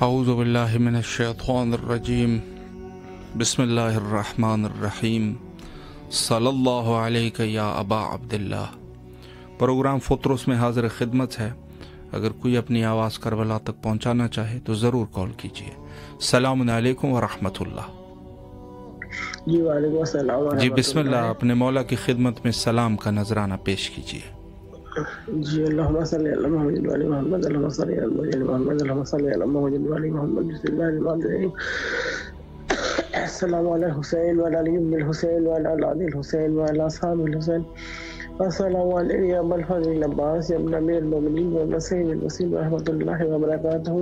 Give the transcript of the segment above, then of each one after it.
अऊज़ु बिल्लाहि मिनश्शैतानिर्रजीम बिस्मिल्लाहिर्रहमानिर्रहीम सल्लल्लाहु अलैका या अबा अब्दुल्लाह। प्रोग्राम फुतरस में हाजिर खिदमत है। अगर कोई अपनी आवाज़ करबला तक पहुँचाना चाहे तो ज़रूर कॉल कीजिए। सलामुन अलैकुम व रहमतुल्लाह। जी वालेकुम अस्सलाम। जी बिस्मिल्लाह, अपने मौला की खिदमत में सलाम का नजराना पेश कीजिए। जी अल्लाहुम्मा सल्ली अला मुहम्मद व अली मुहम्मद, अल्लाहुम्मा सल्ली अला मुहम्मद, अल्लाहुम्मा सल्ली अला मुहम्मद व अली मुहम्मद। बिस्मिल्लाहिर्रहमानिर्रहीम। अस्सलामु अला हुसैन व अला अली इब्न हुसैन व अला औलादिल हुसैन व अला असहाबिल हुसैन। अस्सलामु अलैका या अबल फज़ल अब्बास या इब्न अमीरुल मोमिनीन व इब्न सय्यिदिल वसीम व रहमतुल्लाहि व बरकातहू।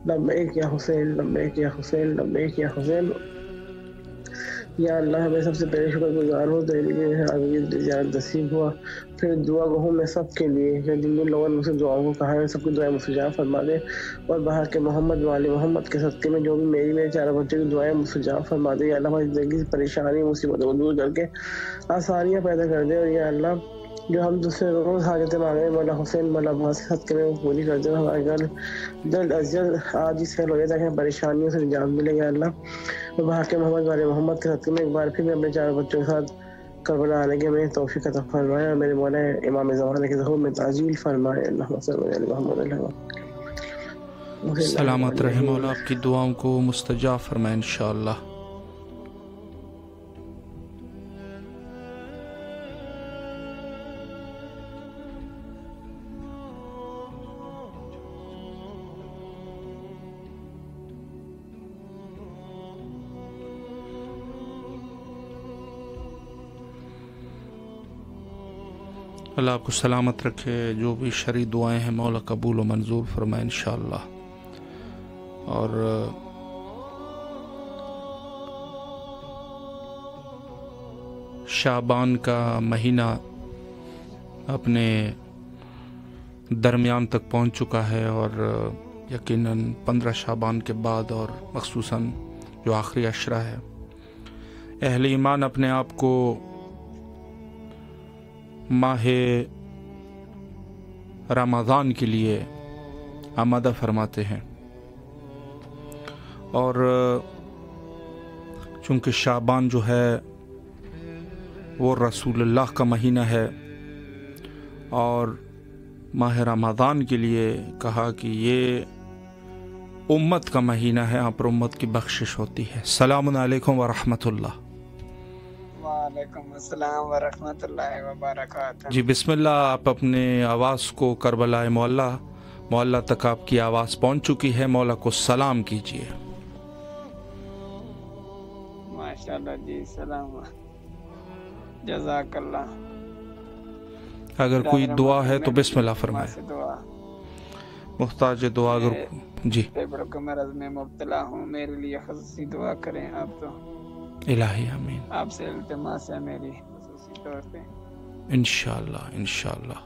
लब्बैक या हुसैन, लब्बैक या हुसैन, लब्बैक या हुसैन। या अल्लाह, मैं सबसे पहले शुक्रगुजार हूँ तेरे लिए ज़ियारत नसीब हुआ। फिर दुआ गो मैं सब के लिए जिन जिन लोगों ने मुझसे दुआओं को कहा है, सबकी दुआएं मुस्तजाब फरमा दे। और बाहर के मोहम्मद वाले मोहम्मद के सदक़े में जो भी मेरे चारों बच्चों की दुआएं मुस्तजाब फरमा दे। या अल्लाह, हमारी ज़िंदगी से परेशानी मुसीबतों को दूर करके आसानियाँ पैदा कर दे। और या अल्लाह, जो हम दूसरे रोज़ हाजतें मांगे मौला हुसैन मौला अब्बास के सदक़े में वो पूरी कर दे। हमारे घर जल्द अज जल्द आज इस फैल हो जाए ताकि हमें परेशानियों से निजात मिले। या अल्लाह, वहाँ के मोहम्मद वाले मोहम्मद के सदक़े में एक बार फिर मैं अपने चारों बच्चों के साथ करबला आने के में तौफीक अता फरमाए। और मेरे मौला इमाम ज़माने के ज़हूर में ताजील फरमाए। अल्लाहुम्मा सल्ली अला मुहम्मद। सलामत रहे मौला, आपकी दुआओं को मुस्तजाब फरमाए इंशाअल्लाह। अल्लाह आपको सलामत रखे। जो भी शरई दुआएं हैं मौला कबूल व मंजूर फरमाए इंशाअल्लाह। और शाबान का महीना अपने दरमियान तक पहुंच चुका है और यकीनन 15 शाबान के बाद और मखसूसन जो आखिरी अशरा है, अहले ईमान अपने आप को माह रमज़ान के लिए आमादा फरमाते हैं। और चूँकि शाबान जो है वो रसूलुल्लाह का महीना है और माह रमज़ान के लिए कहा कि ये उम्मत का महीना है, यहाँ पर उम्मत की बख्शिश होती है। सलामुन अलैकुम व रहमतुल्लाह। वालेकुम अस्सलाम व रहमतुल्लाहि व बरकातहू। जी बिस्मिल्लाह, आप अपने आवाज़ को करबला मौला तक आपकी आवाज़ पहुंच चुकी है। मौला को सलाम कीजिए। माशाअल्लाह जी, सलाम जज़ाकल्लाह। अगर कोई दुआ है तो बिस्मिल्लाह फरमाए। मुख्ताज दुआ अगर जी। फेफड़ों के मरज में मुब्तला हूँ, मेरे लिए ख़ुसूसी दुआ करें आप। तो इलाही आमीन। आपसे इल्तिमास है मेरी ख़ुसूसी तौर पे। इंशाअल्लाह इंशाअल्लाह।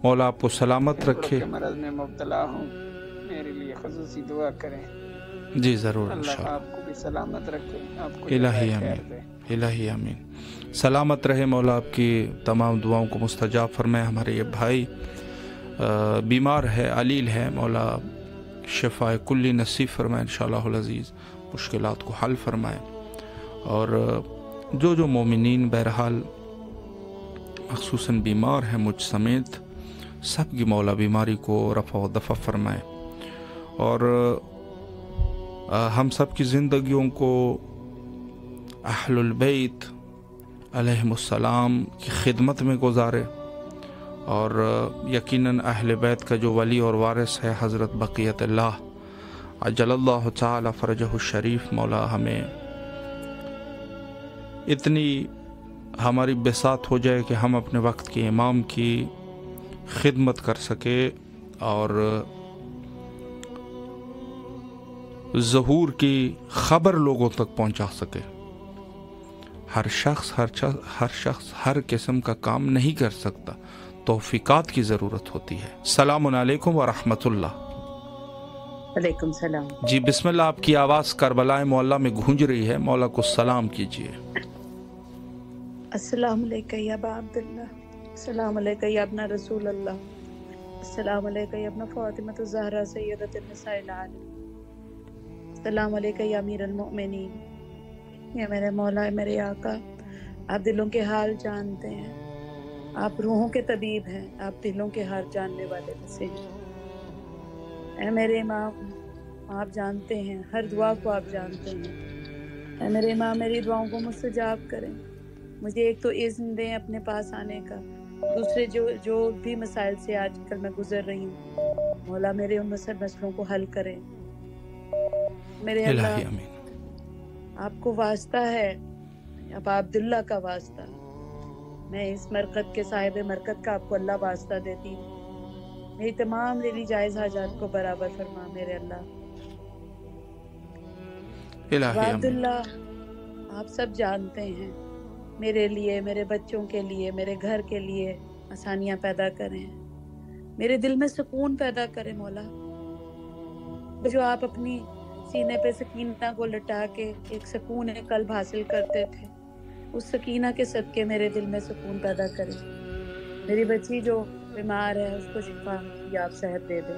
मौला आपको सलामत रखे। मरज में मुब्तला हूँ, मेरे लिए ख़ुसूसी दुआ करें। जी ज़रूर अल्लाह इंशाअल्लाह। आपको भी सलामत रखे, आपको इलाही आमीन, इलाही आमीन। सलामत रहे मौला, आपकी तमाम दुआओं को मुस्तजाब फरमाए। हमारे ये भाई बीमार है, अलील है, मौला शिफाए कुल्ली नसीब फरमाए इंशाअल्लाहुल अज़ीज़। मुश्किलात को हल फरमाए। और जो मोमिनीन बहरहाल मखसूसन बीमार हैं, मुझ समेत सब की मौला बीमारी को रफ़ा व दफ़ा फरमाए। और हम सब की ज़िंदगियों को अहलुल बैत अलैहिमुस्सलाम की खिदमत में गुजारे। और यकीनन अहले बैत का जो वली और वारिस है हज़रत बक़ियतुल्लाह अज्जलल्लाहु ताला फ़रजहु शरीफ, मौला हमें इतनी हमारी बिसात हो जाए कि हम अपने वक्त के इमाम की खिदमत कर सके और ज़हूर की ख़बर लोगों तक पहुंचा सके। हर शख्स हर किस्म का काम नहीं कर सकता, तौफ़ीक़ात की ज़रूरत होती है। सलामुन अलैकुम व रहमतुल्लाह। वालेकुम सलाम। जी बिस्मिल्लाह, आपकी आवाज़ करबलाए मोहल्ला में गूंज रही है। मौला को सलाम कीजिए। अस्सलाम अलैका या अबा अब्दुल्लाह, अस्सलाम अलैका या इब्न रसूल अल्लाह, अस्सलाम अलैका या इब्न फातिमा ज़हरा सय्यदतुन निसाइल आलम, सलाम अलैका या अमीर अल-मुअमिनीन। या मेरे मौला, मेरे आका, आप दिलों के हाल जानते हैं, आप रूहों के तबीब हैं, आप दिलों के हाल जानने वाले बसे हैं। ऐ मेरे इमाम, आप जानते हैं, हर दुआ को आप जानते हैं। ऐ मेरे इमाम, मेरी दुआओं को मुस्तजाब करें। मुझे एक तो इज़्न दें अपने पास आने का, दूसरे जो भी मसाइल से आजकल मैं गुजर रही हूँ, मौला मेरे उन मसलों को हल करें। मेरे अल्लाह, आपको वास्ता है, अब अब्दुल्ला का वास्ता, मैं इस मरकत के साहिब मरकत का आपको अल्लाह वास्ता देती हूँ। मेरी तमाम दिली जायज़ हाजात को बराबर फरमा मेरे अल्लाह। अब्दुल्ला, आप सब जानते हैं, मेरे लिए, मेरे बच्चों के लिए, मेरे घर के लिए आसानियाँ पैदा करें, मेरे दिल में सुकून पैदा करें मौला। जो आप अपनी सीने पे सकीना को लटा के एक सुकून कल्ब हासिल करते थे, उस सकीना के सदके मेरे दिल में सुकून पैदा करें। मेरी बच्ची जो बीमार है उसको शिफा याब सेहत दे दे।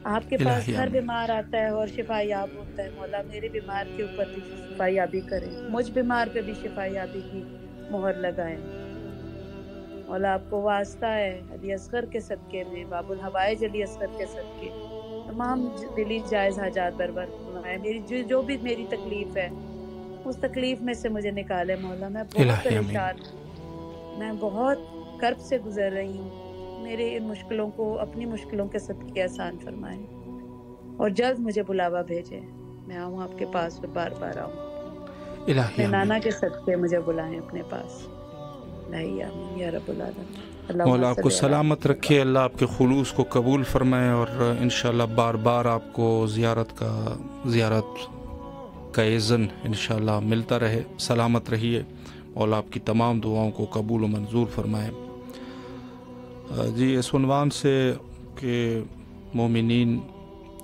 आपके पास हर बीमार आता है और शिफा याब होता है मौला, मेरे बीमार के ऊपर भी शिफा याबी करें, मुझ बीमार पे भी शिफा याबी की मोहर लगाएं मौला। आपको वास्ता है, अली असगर के सदके में, बाबुल हवाइज अली असगर के सदके तमाम दिली जायज़ हाजात बरबर फरमाए। मेरी जो भी मेरी तकलीफ है, उस तकलीफ में से मुझे निकाले मौला। मैं बहुत परेशान हूँ, मैं बहुत कर्ब से गुजर रही हूँ। मेरे इन मुश्किलों को, अपनी मुश्किलों के सदके आसान फरमाएं और जल्द मुझे बुलावा भेजें, मैं आऊँ आपके पास और बार बार आऊँ। अपने नाना के सदके मुझे बुलाएं अपने पास। या रब्बुल आलमीन। मौला आपको सलामत रखे, अल्लाह आपके खुलूस को कबूल फरमाए और इंशाअल्लाह बार बार आपको ज़ियारत का इज़्न इंशाअल्लाह मिलता रहे। सलामत रहिए, मौला आपकी तमाम दुआओं को कबूल और मंजूर फरमाए। जी, इस उन्वान से कि मोमिनीन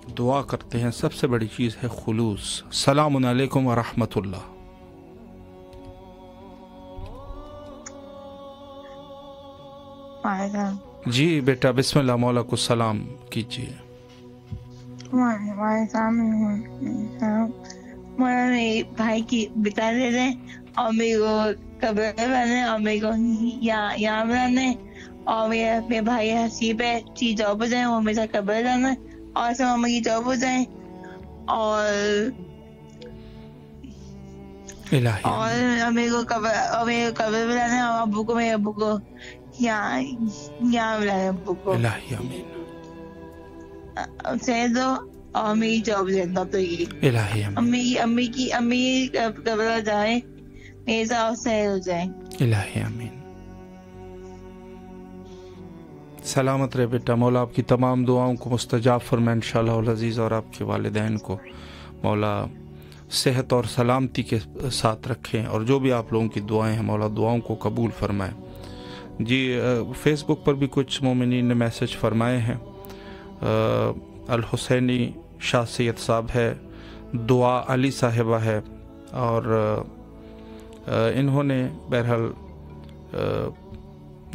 दुआ करते हैं, सबसे बड़ी चीज़ है खुलूस। सलामुन अलैकुम व रहमतुल्लाह। जी बेटा, बिस्मिल्लाह, मौला को सलाम कीजिए। मौला मेरे भाई की बिता दे दें और मेरे को कब्र बनाने और मेरे को यहाँ बनाने, और मेरे भाई हसीब है की जॉब हो जाए, वो मेरा कब्र जाना और सब मामा की जॉब हो जाए, और मेरे को कब्र बनाने और अब्बू को, मेरे अब्बू को यहाँ बुलाए, अब्बू को सह दो और मेरी जॉब देना। तो ये अम्मी की कब्र जाए, मेरे साथ सह हो जाए। इलाही आमीन। सलामत रहे बेटा, मौला आपकी तमाम दुआओं को मुस्तजाब फरमाए इंशाअल्लाह अज़ीज़, और आपके वालिदैन को मौला सेहत और सलामती के साथ रखें, और जो भी आप लोगों की दुआएं हैं मौला दुआओं को कबूल फरमाए। जी, फेसबुक पर भी कुछ मोमिनीन ने मैसेज फरमाए हैं। अल हुसैनी शाह सैयद साहब है, दुआ अली साहिबा है, और इन्होंने बहरहाल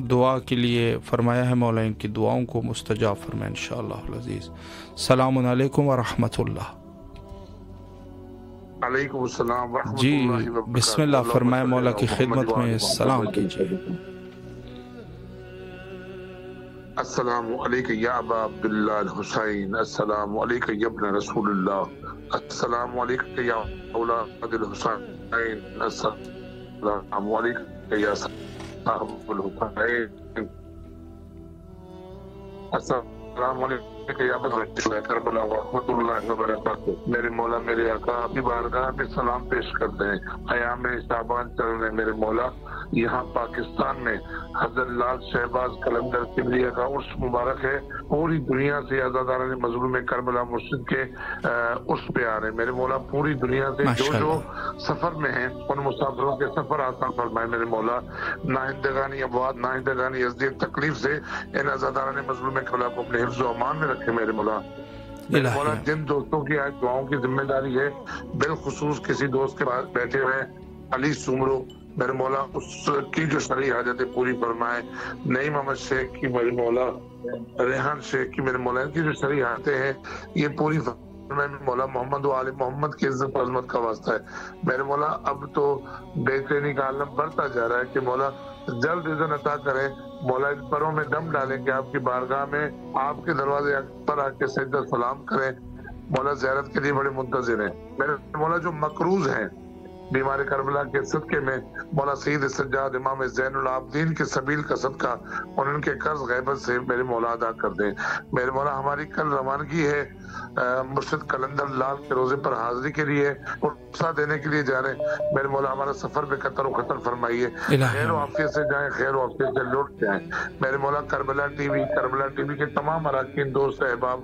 दुआ के लिए फरमाया है, मौला इनकी दुआओं को मुस्तजाब फरमाए इंशाअल्लाह अज़ीज़। सलामुन अलैकुम व रहमतुल्लाह। अलैकुम अस्सलाम व रहमतुल्लाह। जी बिस्मिल्लाह फरमाए, मौला की खिदमत में सलाम कीजिए। अस्सलामु अलैका या अबा अब्दुल्लाह अल हुसैन, अस्सलामु अलैका या इब्न रसूलुल्लाह, अस्सलामु अलैका या औलाद अल हुसैन, अस्सलामु अलैका या साहब अल हुसैन, अस्सलामु अलैका या करबला व रहमतुल्लाहि व बरकातहू। मेरे मौला, मेरे आका, आपकी बारगाह में सलाम पेश करते हैं। अयाम शाबान चल रहे मेरे मौला, यहाँ पाकिस्तान में हज़रत लाल शहबाज कलंदर किबलिया का उर्स मुबारक है। पूरी दुनिया से अज़ादारान मज़लूम करबला मुर्शिद के उर्स पे आ रहे मेरे मौला। पूरी दुनिया से जो सफर में हैं उन मुसाफिरों के सफर आसान फरमाए मेरे मौला। नाहिंदगानी अबवाद, नाहिंदगानी अज़ियत तकलीफ से इन अज़ादारान मज़लूम करबला को अपने हिफ्ज़ व अमान में रखे मेरे मौला। मेरे मौला, जिन दोस्तों की आज दुआओं की जिम्मेदारी है, बिलखुसूस किसी दोस्त के पास बैठे हुए अली सुमरो, मेरे मौला उसकी जो शरई हाजतें पूरी फरमाए। नईम अहमद शेख की मेरे मौला, रेहान शेख की मेरे मौला, इनकी जो शरई हाजतें हैं ये पूरी में मौला मोहम्मद व आले मोहम्मद की इज्जत और अजमत का वास्ता है मेरे मौला। अब तो बेचैनी का आलम बढ़ता जा रहा है कि मौला जल्द इज़्न अता करें मौला, इन परों में दम डालें कि आपकी बारगाह में आपके दरवाजे पर आके सजदा सलाम करें मौला, ज़ियारत के लिए बड़े मुंतज़िर हैं मेरे मौला। जो मकरूज हैं बीमार करबला के सदके में मौला सईद सज्जाद इमाम ज़ैनुल आबदीन के सबील का सदका और उनके कर्ज गैबत से मेरे मौला अदा कर दें मेरे मौला। हमारी कल रवानगी है मुर्शिद कलंदर लाल के रोजे पर हाजिरी के लिए, उत्साह देने के लिए जा रहे हैं मेरे मौला। हमारा सफर पे कतर व खतर फरमाइए, खैर आफियत से जाएं, खैर आफियत से लौट के आए मेरे मौला। करबला टीवी के तमाम अरकान दोस्त अहबाब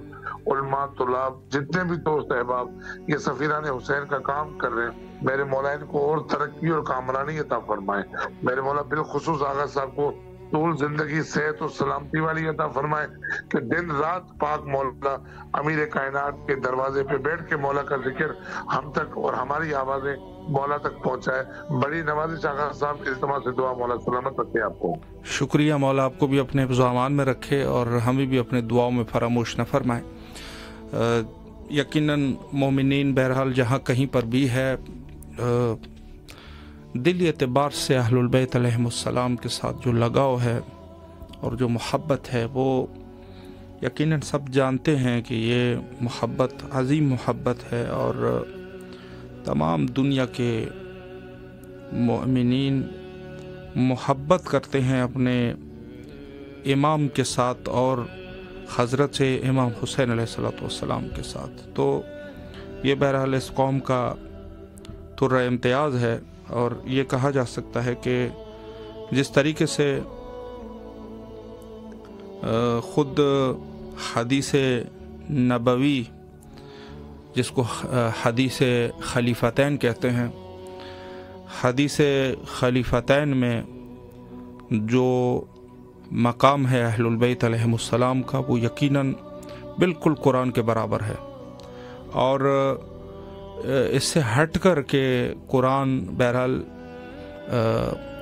उलमा तुलाब जितने भी दोस्त अहबाब ये सफीरान हुसैन का काम कर रहे हैं मेरे मौला, इनको और तरक्की और कामरानी अता फरमाए मेरे मौला। बिलखुसूस आगा साहब को तूल जिंदगी सेहत और सलामती वाली अता फरमाए कि दिन रात पाक मौला अमीर कायनात के दरवाजे पे बैठ के मौला का जिक्र हम तक और हमारी आवाजें मौला तक पहुंचाए। बड़ी नवाजिश आगा साहब, इल्तिमास से दुआ मौला सलामत रखे आपको। शुक्रिया मौला, आपको भी अपने हिफ्ज़-ओ-अमान में रखे और हमें भी अपने दुआओं में फरामोश न फरमाए। यकीनन मोमिनीन बहरहाल जहाँ कहीं पर भी है दिली एतबार से अहलुल बैत अलैहिमुस्सलाम के साथ जो लगाव है और जो मोहब्बत है वो यकीनन सब जानते हैं कि ये मोहब्बत अज़ीम मोहब्बत है और तमाम दुनिया के मोमिनीन मोहब्बत करते हैं अपने इमाम के साथ और हज़रत से इमाम हुसैन अलैहिस्सलाम के साथ। तो ये बहरहाल इस कौम का तुर्रा इम्तियाज़ है और ये कहा जा सकता है कि जिस तरीके से ख़ुद हदीस नबवी जिसको हदीस खलीफतैन कहते हैं, हदीस खलीफतैन में जो मकाम है अहलुल बैत अलैहिमुस्सलाम का वो यकीनन बिल्कुल कुरान के बराबर है और इससे हट कर के कुरान बहरहाल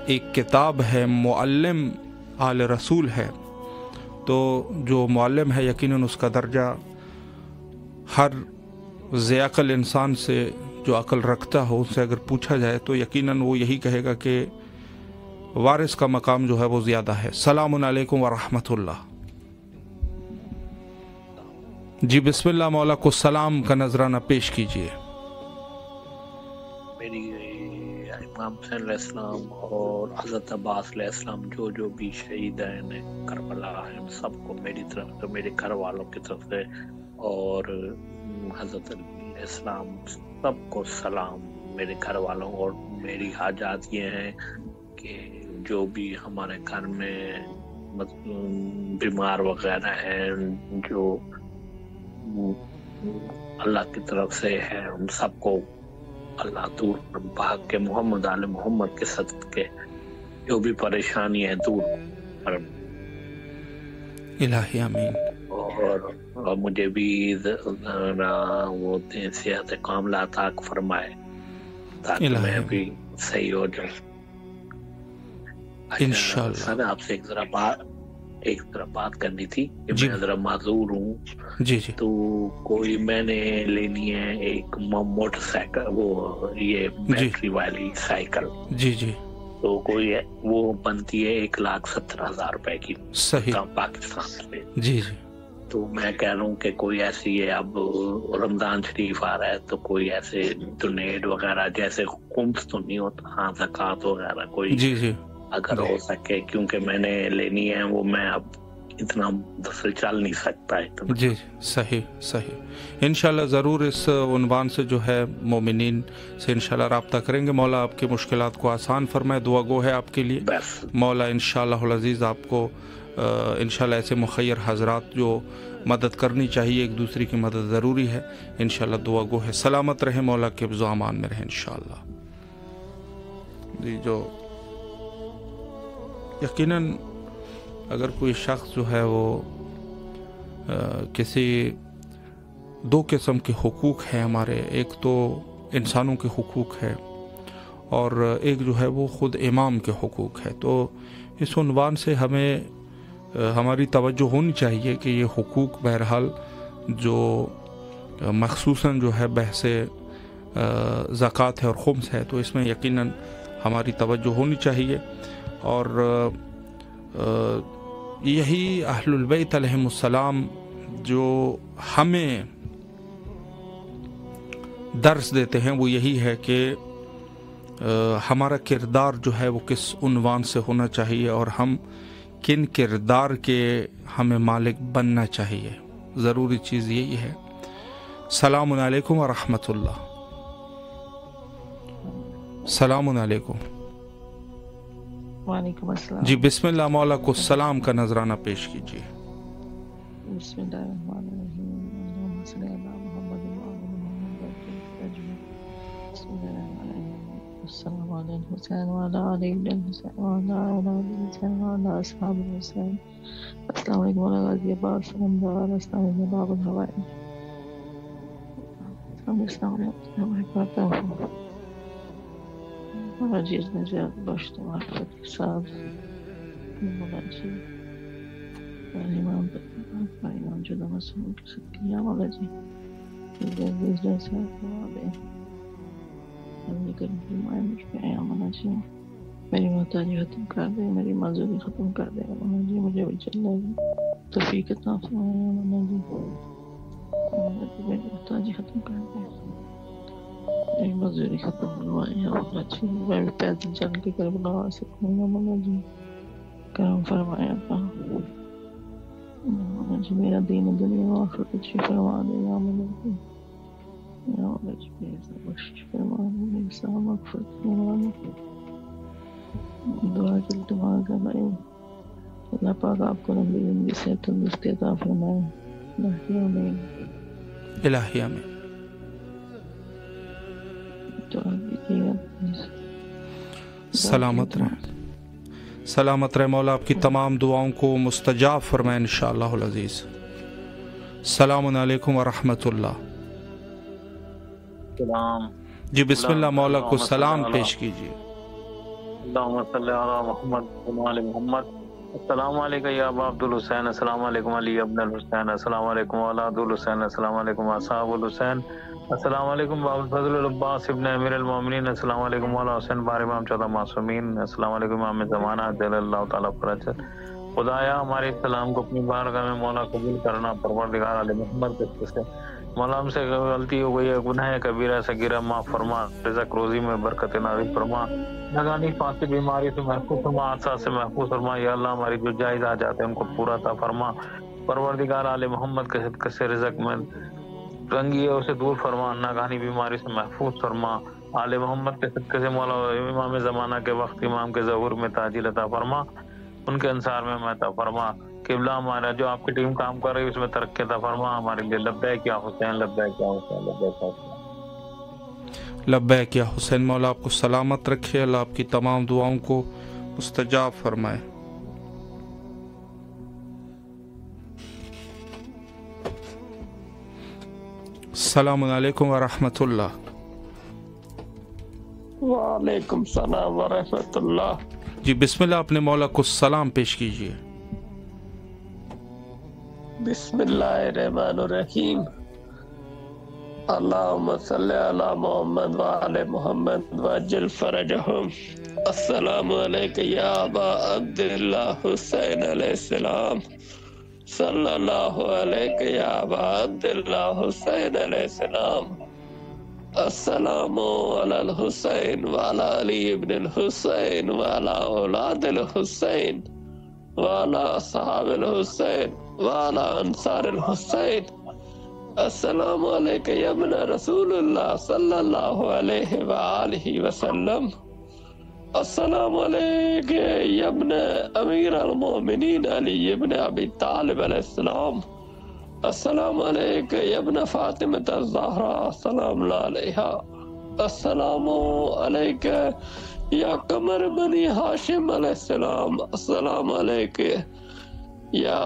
एक किताब है, मुअल्लिम आले रसूल है। तो जो मुअल्लिम है यकीनन उसका दर्जा हर ज़ियाक़ल इंसान से जो अक़ल रखता हो उससे अगर पूछा जाए तो यकीनन वो यही कहेगा कि वारिस का मकाम जो है वो ज़्यादा है। सलामुन अलैकुम व रहमतुल्लाह। जी बिस्मिल्लाह, मौला को सलाम का नजराना पेश कीजिए। मेरी इमाम हुसैन अलैहिस्सलाम और हज़रत अब्बास अलैहिस्सलाम जो भी शहीद हैं करबला हैं सबको मेरी तरफ से, मेरे घर वालों की तरफ से और हज़रत अलैहिस्सलाम सबको सलाम। मेरे घर वालों और मेरी हाजात ये हैं कि जो भी हमारे घर में बीमार वगैरह हैं जो अल्लाह की तरफ से है उन सबको अल्लाह दूर भाग के मोहम्मद आले मोहम्मद के सदके जो भी परेशानी है दूर कर इलाही आमीन। और मुझे भी वो सेहत कामला अता फरमाए ताकि मैं भी सही हो जाऊं इंशाअल्लाह। सर आपसे एक जरा बात करनी थी कि मैं जरा माजूर हूँ जी। तो कोई मैंने लेनी है एक मोटरसाइकिल, वो ये बैटरी वाली साइकिल जी। तो कोई है वो बनती है 1,70,000 रुपए की, सही, पाकिस्तान से जी। तो मैं कह रहा हूँ कि कोई ऐसी है, अब रमजान शरीफ आ रहा है तो कोई ऐसे डोनेट वगैरह जैसे खुम्स तो नहीं होता, हाँ ज़कात वगैरह कोई जी अगर हो सके, क्योंकि मैंने लेनी है वो, मैं अब इतना दरअसल चल नहीं सकता है। जी सही इंशाल्लाह ज़रूर इस उन्वान से जो है मोमिनीन से इंशाल्लाह राब्ता करेंगे। मौला आपकी मुश्किलात को आसान फरमाए, दुआ गो है आपके लिए मौला। इंशाअल्लाह अज़ीज़ आपको इंशाल्लाह ऐसे मुखय्यर हज़रात जो मदद करनी चाहिए, एक दूसरे की मदद ज़रूरी है, इंशाल्लाह दुआ गो है। सलामत रहे मौला के हिफ्ज़-ओ-अमान में रहे इंशाल्लाह। जी जो यकीनन अगर कोई शख्स जो है वो किसी दो किस्म के हुकूक हैं हमारे, एक तो इंसानों के हुकूक है और एक जो है वो ख़ुद इमाम के हुकूक है। तो इस उन्वान से हमें हमारी तवज्जो होनी चाहिए कि ये हुकूक बहरहाल जो मखसूसन जो है बहस ज़कात है और खुम्स है, तो इसमें यकीनन हमारी तवज्जो होनी चाहिए। और यही अहलुल बैत अलैहिमुस्सलाम जो हमें दर्स देते हैं वो यही है कि हमारा किरदार जो है वो किस उन्वान से होना चाहिए और हम किन किरदार के हमें मालिक बनना चाहिए। ज़रूरी चीज़ यही है। सलामुन अलैकुम व रहमतुल्लाह। सलामुन अलैकुम। वालेकुम अस्सलाम। जी बिस्मिल्लाह, मौला को सलाम का नजराना पेश कीजिए। عزیز نے زیاد بخشتے معرفت کے ساتھ مولا جی امام جدا مسلم کے ساتھ کیا مولا جی عزیز نے زیاد دعا دے اللہ کرم فرمائے مجھ پہ آیا مولا جی، میری محتاجی ختم کر دے، میری معذوری ختم کر دے مولا جی، مجھے بھی چلنے کی توفیق عطا فرمائے مولا جی، مولا جی میری محتاجی ختم کر دے، میری مزدوری ختم فرمائے مولا جی، میں بھی پیدل چل کے کربلا آ سکوں گا مولا جی، کرم فرمائے عطا مولا جی، میرا دین و دنیا و آخرت اچھی فرما دے یا مولا جی، یا مولا جی میرے ساتھ بخشش فرما دے، میرے ساتھ مغفرت فرما دے، دعا کے التماس کر رہے ہیں اللہ پاک آپ کو لمبی زندگی سے تندرستی عطا فرمائے، الہی آمین الہی آمین۔ سلامت رہیں، سلامت رہے، مولا آپ کی تمام دعاؤں کو مستجاب فرمائے انشاءاللہ العزیز۔ السلام علیکم ورحمۃ اللہ۔ سلام جی بسم اللہ، مولا کو سلام پیش کیجیے۔ اللہم صلی علی محمد وعلی محمد۔ السلام علیکم یا ابا عبد الحسین، السلام علیکم علی ابن الحسین، السلام علیکم والا عبد الحسین، السلام علیکم اصحاب الحسین، السلام علیکم باب الفضل العباس ابن امیر المومنین، السلام علیکم والا حسین بار امام 14 معصومین، السلام علیکم امام زمانہ جل اللہ تعالیٰ فرج۔ خدایا ہمارے سلام کو اپنی بارگاہ میں مولا قبول کرنا، پروردگار علی محمد کے سے مولا ہم سے غلطی ہو گئی ہے، گناہ کبیرہ صغیرہ معاف فرما، رزق روزی میں برکت نازل فرما، نگانی فاسد بیماری سے محفوظ فرما، حادثات سے محفوظ فرما، یا اللہ ہماری جو جائز آ جاتے ہیں ان کو پورا عطا فرما، پروردگار علی محمد کے صدقے سے رزق میں تنگی ہے اسے دور فرما، ناگہانی بیماری سے محفوظ فرما، آل محمد کے صدقے سے مولا امام زمانہ کے وقت امام کے ظہور میں تاجیل عطا فرما، ان کے انصار میں عطا فرما، قبلہ ہمارا جو آپ کی ٹیم کام کر رہی ہے اس میں ترقی عطا فرما ہمارے لیے۔ لبیک یا حسین، لبیک یا حسین، لبیک یا حسین، لبیک یا حسین۔ مولا آپ کو سلامت رکھے، اللہ آپ کی تمام دعاؤں کو مستجاب فرمائے۔ السلام علیکم ورحمۃ اللہ۔ وعلیکم السلام ورحمۃ اللہ۔ جی بسم اللہ، اپنے مولا کو سلام پیش کیجیے۔ بسم اللہ الرحمن الرحیم، اللہم صلی علی محمد وعلی محمد وعجل فرجہم۔ السلام علیکم یا ابا عبداللہ حسین علیہ السلام، صلی اللہ علیہ یا ابا عبداللہ حسین علیہ السلام۔ السلام علی الحسین وعلی علی ابن الحسین وعلی اولاد الحسین وعلی اصحاب الحسین وعلی انصار الحسین۔ السلام علیکم یا ابن رسول اللہ صلی اللہ علیہ وآلہ وسلم۔ السلام علیکم یا ابن امیر المومنین علی ابن ابی طالب علیہ السلام۔ السلام علیکم یا ابن فاطمہ الزہرا سلام اللہ علیہا۔ السلام علیکم یا قمر بنی ہاشم علیہ السلام۔ السلام علیکم یا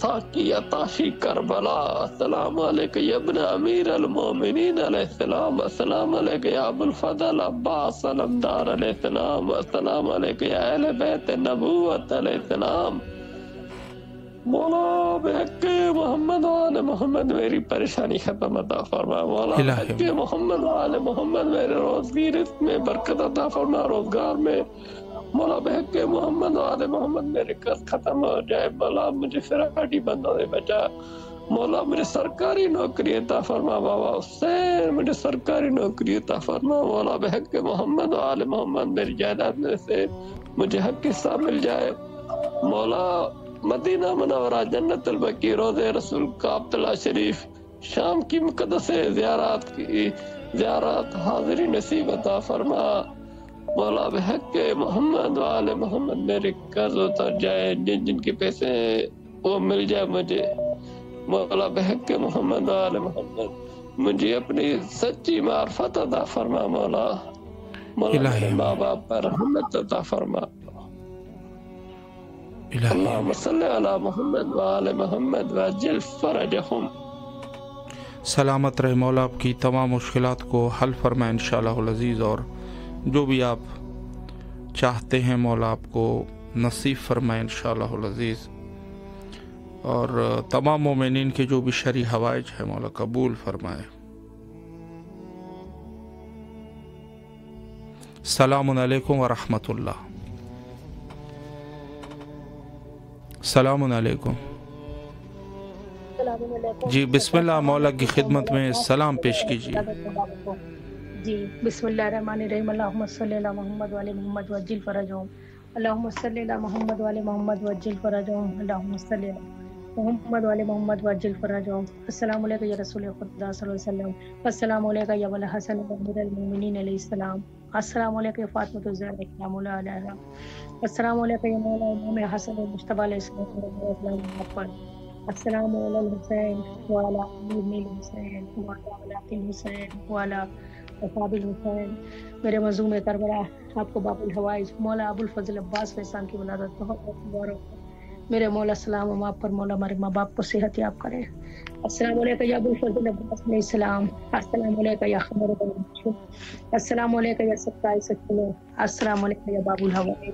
ساقی عطاشی کربلا۔ السلام علیکم یا ابن امیر المومنین علیہ السلام۔ السلام علیکم یا ابو الفضل عباس علمدار علیہ السلام۔ السلام علیکم یا اہل بیت نبوت علیہ السلام۔ مولا بحق محمد و آل محمد میری پریشانی ختم عطا فرما مولا، بحق محمد و آل محمد میرے روزی رزق میں برکت عطا فرما، روزگار میں مولا بحق محمد و آل محمد میرے قرض ختم ہو جائے مولا، مجھے فراڈی بندوں سے بچا مولا، مجھے سرکاری نوکری عطا فرما بابا حسین، مجھے سرکاری نوکری عطا فرما مولا، بحق محمد و آل محمد میری جائیداد میں سے مجھے حق حصہ مل جائے مولا، مدینہ منورہ جنت البقیع روضہ رسول کعبۃ اللہ شریف شام کی مقدس زیارات حاضری نصیب عطا فرما مولا، بحق محمد و آل محمد میرے قرض اتر جائے، جن جن کے پیسے ہیں وہ مل جائے مجھے مولا، بحق محمد و آل محمد مجھے اپنی سچی معرفت عطا فرما مولا، میرے ماں باپ پر رحمت عطا فرما، اللہم صلی علی محمد و آل محمد وعجل فرجہم۔ سلامت رہے مولا، آپ کی تمام مشکلات کو حل فرمائے انشاءاللہ العزیز، اور جو بھی آپ چاہتے ہیں مولا آپ کو نصیب فرمائے انشاءاللہ العزیز، اور تمام مومنین کے جو بھی شرعی حوائج ہے مولا قبول فرمائے۔ السلام علیکم ورحمۃ اللہ۔ السلام علیکم جی، بسم اللہ، مولا کی خدمت میں سلام پیش کیجیے۔ جی بسم اللہ الرحمن الرحیم، اللہم صلی علی محمد وعلی محمد وعجل فرجہم، اللہم صلی علی محمد وعلی محمد وعجل فرجہم، اللہم صلی علی محمد وعلی محمد وعجل فرجہم۔ السلام علیکم یا رسول خدا صلی اللہ علیہ وسلم، السلام علیکم یا ابا الحسن امیر المومنین علیہ السلام، السلام علیکم یا فاطمۃ الزہرا سلام اللہ علیہا، السلام علیکم یا مولا امام حسن مجتبی علیہ السلام پر، السلام علی الحسین وعلی علی الحسین وعلی اولاد الحسین وعلی اصحاب الحسین۔ میرے مظلوم کربلا آپ کو باب الحوائج مولا ابو الفضل عباس فیضان کی ولادت بہت بہت مبارک۔ میرے مولا سلام آپ پر، مولا ہمارے ماں باپ کو صحت یاب کرے۔ السلام علیکم یا ابو الفضل عباس علیہ السلام، السلام علیکم یا خبر بن، السلام علیکم یا ستائے سکینہ، السلام علیکم یا باب الحوائج،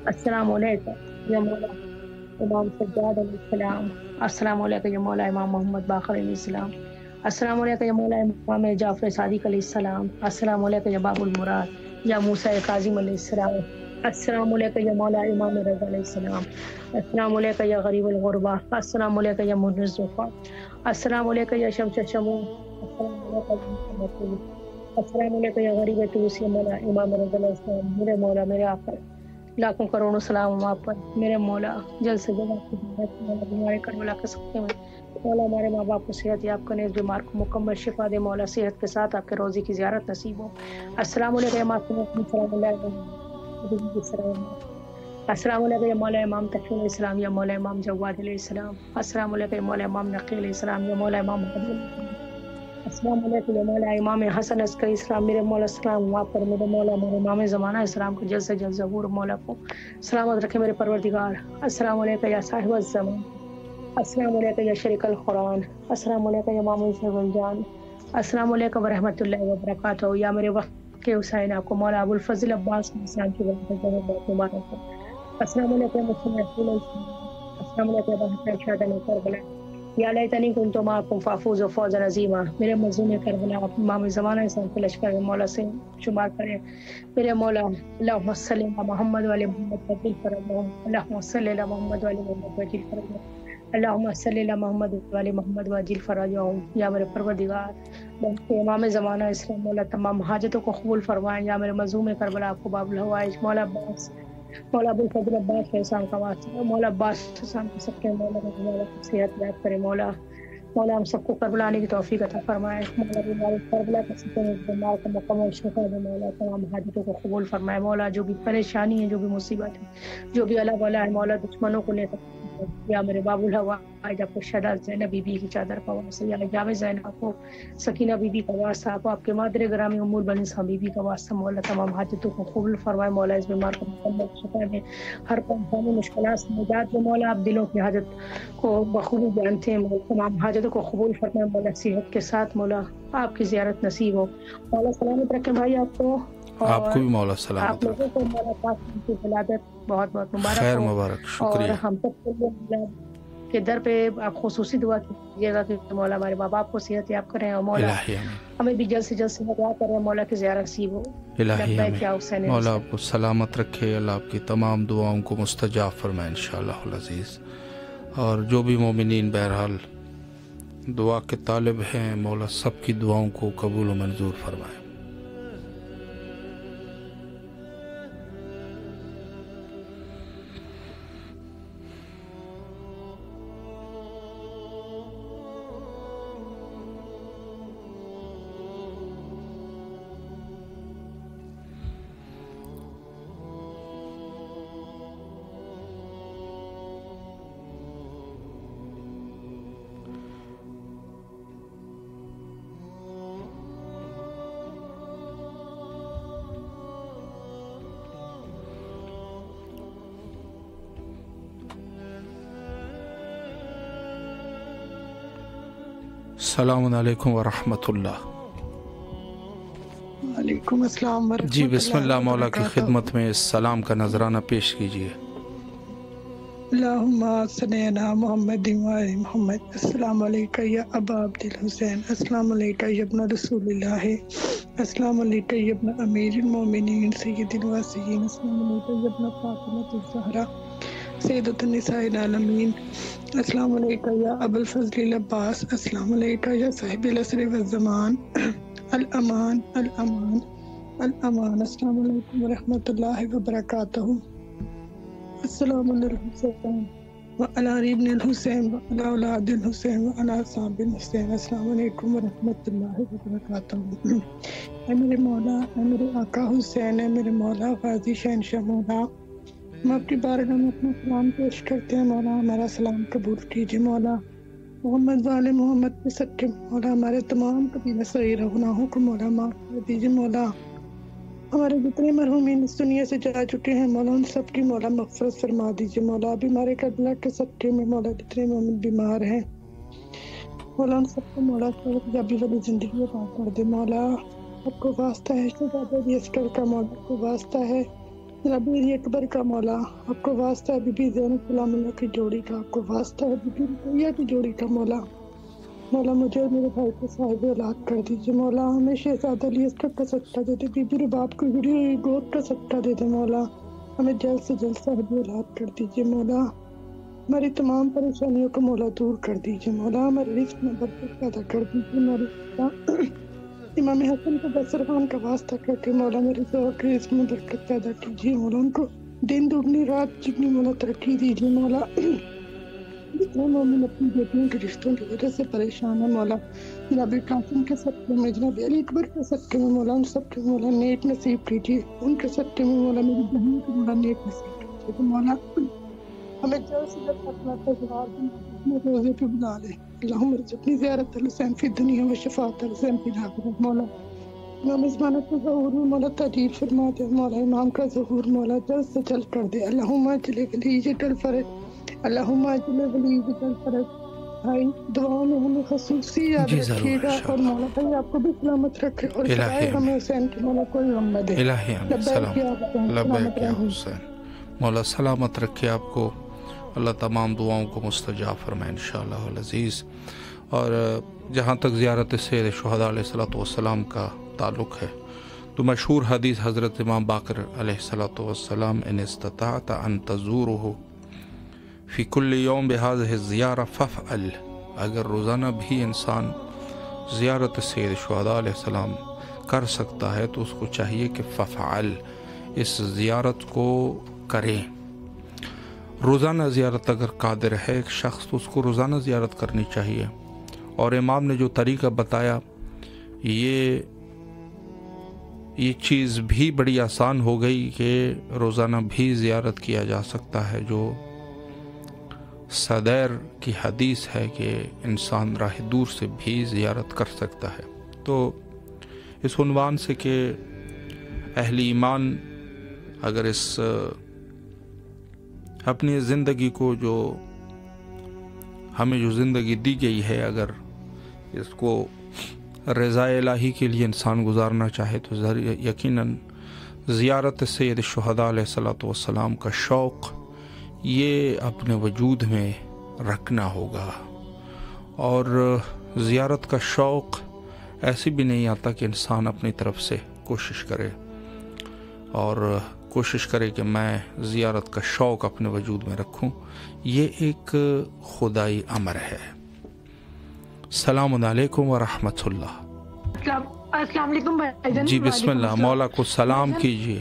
السلام علیکم یا مولا امام سجاد علیہ السلام، السلام علیکم یا مولا امام محمد باقر علیہ السلام، السلام علیکم یا مولا امام جعفر صادق علیہ السلام، السلام علیکم یا باب المراد یا موسیٰ کاظم علیہ السلام، السلام علیکم یا مولا امام رضا علیہ السلام، السلام علیکم یا غریب الغربہ، السلام علیکم یا منز الزفا، السلام علیکم یا شمس شمون، السلام علیکم یا غریب توس یا مولا امام رضا علیہ السلام۔ میرے مولا میرے آقا لاکھوں کروڑوں سلام آپ پر، میرے مولا جلد سے جلد آپ کی مولا بیماری کربلا کے سکتے میں مولا ہمارے ماں باپ کو صحت یاب کرنے، اس بیمار کو مکمل شفا دے مولا، صحت کے ساتھ آپ کے روزی کی زیارت نصیب ہو۔ السلام علیکم یا سلام علیکم، السلام علیکم یا مولا امام تقی علیہ السلام یا مولا امام جواد علیہ السلام، السلام علیکم یا مولا امام نقی علیہ السلام یا مولا امام محمد علیہ السلام، السلام علیکم یا مولا امام حسن عسکری السلام۔ میرے مولا السلام وہاں پر، میرے مولا میرے امام زمانہ اسلام کو جلد سے جلد ظہور مولا کو سلامت رکھے میرے پروردگار۔ السلام علیکم یا صاحب الزمان، السلام علیکم یا شریک القرآن، السلام علیکم یا مامون صاحب الجان، السلام علیکم ورحمۃ اللہ وبرکاتہ۔ یا میرے وقت کے حسین آپ کو مولا ابو الفضل عباس اسلام کی بہت مبارک ہو۔ السلام علیکم السلام علیکم شہداء کربلا، یا لیتنی کنت معکم فافوز فوزا عظیما۔ میرے مظلوم کربلا آپ امام زمانہ اسلام کے لشکر مولا سے شمار کریں۔ میرے مولا اللہم صلی علی محمد وعلی محمد وعجل فرجہم، اللہم صلی علی محمد وعلی محمد وعجل فرجہم، اللہم صلی علی محمد وعلی محمد وعجل فرجہم۔ یا میرے پروردگار امام زمانہ اسلام مولا تمام حاجتوں کو قبول فرمائیں۔ یا میرے مظلوم کربلا آپ کو باب الحوائج مولا عباس مولا ابو الفضل عباس فیضان کا واسطہ مولا عباس فیضان کے سب کے مولا صحت یاب کرے، مولا ہم سب کو کربلا آنے کی توفیق عطا فرمائے، مولا بیمار کربلا کے سب بیمار کو مکمل شفا دے، مولا تمام حاجتوں کو قبول فرمائے، مولا جو بھی پریشانی ہے، جو بھی مصیبت ہے، جو بھی اللہ والا ہے، مولا دشمنوں کو لے کر یا میرے باب الحوائج آپ کو شہداء زینب بی بی کی چادر کا واسطہ، یا جاوید زینب آپ کو سکینہ بی بی کا واسطہ، آپ کے مادر گرامی ام البنین بی بی کا واسطہ، مولا تمام حاجتوں کو قبول فرمائے، مولا اس بیمار کو مکمل شفا دے، ہر پریشانی مشکلات سے نجات دے، مولا آپ دلوں کی حاجت کو بخوبی جانتے ہیں، مولا تمام حاجتوں کو قبول فرمائے، مولا صحت کے ساتھ مولا آپ کی زیارت نصیب ہو، مولا سلامت رکھے بھائی آپ کو، آپ کو بھی مولا سلامت آپ لوگوں کو مولا پاک کی ولادت بہت بہت مبارک خیر مبارک، شکریہ۔ اور ہم سب کو के दर पे आप खुसूसी दुआ कीजिएगा कि मौला हमारे माँ बाप को सेहत याब करें और मौला हमें भी जल्द से जल्द दुआ करें मौला की ज़ियारत नसीब हो। मौला आपको सलामत रखे, अल्लाह आपकी तमाम दुआओं को मुस्तजाब फरमाए इंशाअल्लाह अज़ीज़। और जो भी मोमिनीन बहरहाल दुआ के तालिब हैं, मौला सबकी दुआओं को कबूल व मंजूर फरमाए। अस्सलामु अलैकुम व रहमतुल्लाह। वालेकुम अस्सलाम व जी बिस्मिल्लाह, मौला की खिदमत में इस सलाम का नजराना पेश कीजिए। अल्लाहुम्मा सल्ली अला मुहम्मद व आले मुहम्मद। अस्सलामु अलैका या अबा अब्दुल हुसैन, अस्सलामु अलैका या इब्न रसूलिल्लाह, अस्सलामु अलैका या इब्न अमीरुल मोमिनीन सय्यदुल वासियीन, अस्सलामु अलैका या इब्न फातिमतुज़ ज़हरा सय्यदतुन निसाइल आलमीन, अस्सलामु अलैका या अबुल फज़ल अब्बास, अस्सलामु अलैका या साहिबुल असर व ज़मान, अल अमान अल अमान अल अमान। अस्सलामु अलैकुम व रहमतुल्लाहि व बरकातहू। अस्सलामु अलैकुम हुसैन व अला इब्न हुसैन व अला औलाद हुसैन व अला असहाब हुसैन। अस्सलामु अलैकुम व रहमतुल्लाहि व बरकातहू। ऐ मेरे मौला, ऐ मेरे आका हुसैन, ऐ मेरे मौला गाजी शहनशाह मौला, हम आपकी बारगाह में अपना सलाम पेश करते हैं। मौला हमारा सलाम कबूल कीजिए। मौला मोहम्मद वाले मोहम्मद के सच्चे मौला हमारे तमाम कबीला सगीरा गुनाहों को मौला माफ़ कर दीजिए। मौला हमारे जितने मरहूमीन इस दुनिया से जा चुके हैं मौला उन सब की मौला मग़फ़िरत फरमा दीजिए। मौला अभी हमारे करबला के सच्चे में मौला जितने मोमिन बीमार हैं मौला उन सबको मौला जबी वाली ज़िंदगी अता कर दे। मौला आपको वास्ता है शहज़ादा अस्कर का, मौला आपको वास्ता है रबी अकबर का, मौला आपको वास्ता है बीबी ज़ैनब सलामुल्लाह की जोड़ी का, आपको वास्ता है बीबी रुक़ैया की जोड़ी का। मौला मौला मुझे और मेरे भाई को साहिब औलाद कर दीजिए। मौला हमें शहज़ादा अली अस्कर का सट्टा दे दे, बीबी रुबाब को जुड़ी हुई गोद का सट्टा दे दे। मौला हमें जल्द से जल्द साहिब औलाद कर दीजिए। मौला हमारी तमाम परेशानियों को मौला दूर कर दीजिए। मौला हमारे रिज़्क़ में बरकत पैदा कर दीजिए। मौला इमाम हसन को दस्तरखान का वास्ता करके मौला मेरे ज़ौक़ के रिज़्क़ में बरकत पैदा कीजिए। मौला उनको दिन दुगनी रात चिकनी मौला तरक्की दीजिए। मौला जितने मोमिन अपनी बेटियों के रिश्तों की वजह से परेशान है मौला जनाब कासिम के सदक़े में, जनाब अली अकबर के सदक़े में मौला उन सब के मौला नेक नसीब कीजिए। उनके सदक़े में मौला मेरी बहन को मौला नेक नसीब कीजिए। तो मौला हमें जल्द से जल्द अपना तज़वार अपने रोज़े पे बुला ले। अल्लाहुम्मा रज़क़नी ज़ियारत हुसैन फ़ी दुनिया व शफ़ाअत हुसैन फ़िल आखिरह। मौला इमाम ज़माना के ज़हूर में मौला ताजील फरमा दे। मौला इमाम का ज़हूर मौला जल्द से जल्द कर दे। अल्लाहुम्मा अजल वलीजतल फ़रज, अल्लाहुम्मा अजल वलीजतल फ़रज। भाई दुआओं में हमें ख़ुसूसी याद रखिएगा और मौला भाई आपको भी सलामत रखे और हमें हुसैन की मौला कोई गम न दे। लब्बैक या हुसैन। मौला सलामत रखे आपको, अल्लाह तमाम दुआओं को मुस्तजाब फरमाए इंशाअल्लाह अज़ीज़। और जहाँ तक ज़ियारत सैयद शुहदा अलैहिस्सलातु वस्सलाम का ताल्लुक़ है तो मशहूर हदीस हज़रत इमाम बाक़िर अलैहिस्सलातु वस्सलाम इन इस्तताअत अन तज़ूरुहु फ़ी कुल्लि यौम बिहाज़िहि ज़ियारा फ़फ़अल। अगर रोज़ाना भी इंसान ज़ियारत सैयद शुहदा अलैहिस्सलाम कर सकता है तो उसको चाहिए कि फ़फ़अल इस ज़ियारत को करें। रोज़ाना ज़ियारत अगर कादिर है एक शख्स तो उसको रोज़ाना ज़ियारत करनी चाहिए। और इमाम ने जो तरीक़ा बताया ये चीज़ भी बड़ी आसान हो गई कि रोज़ाना भी ज़ियारत किया जा सकता है। जो सदैर की हदीस है कि इंसान राह दूर से भी ज़ियारत कर सकता है। तो इस उन्वान से कि अहली ईमान अगर इस अपनी ज़िंदगी को जो हमें जो ज़िंदगी दी गई है अगर इसको रज़ाए इलाही के लिए इंसान गुजारना चाहे तो यकीनन ज़ियारत सैयद शुहदा अलैहिस्सलातु वस्सलाम का शौक़ ये अपने वजूद में رکھنا ہوگا. اور زیارت کا شوق ایسے بھی نہیں آتا کہ انسان اپنی طرف سے کوشش کرے اور کوشش کرے کہ میں زیارت کا شوق اپنے وجود میں رکھوں. یہ ایک خدائی امر ہے. السلام علیکم ورحمۃ اللہ. السلام علیکم بھائی جان. جی بسم اللہ. مولا کو سلام کیجیے.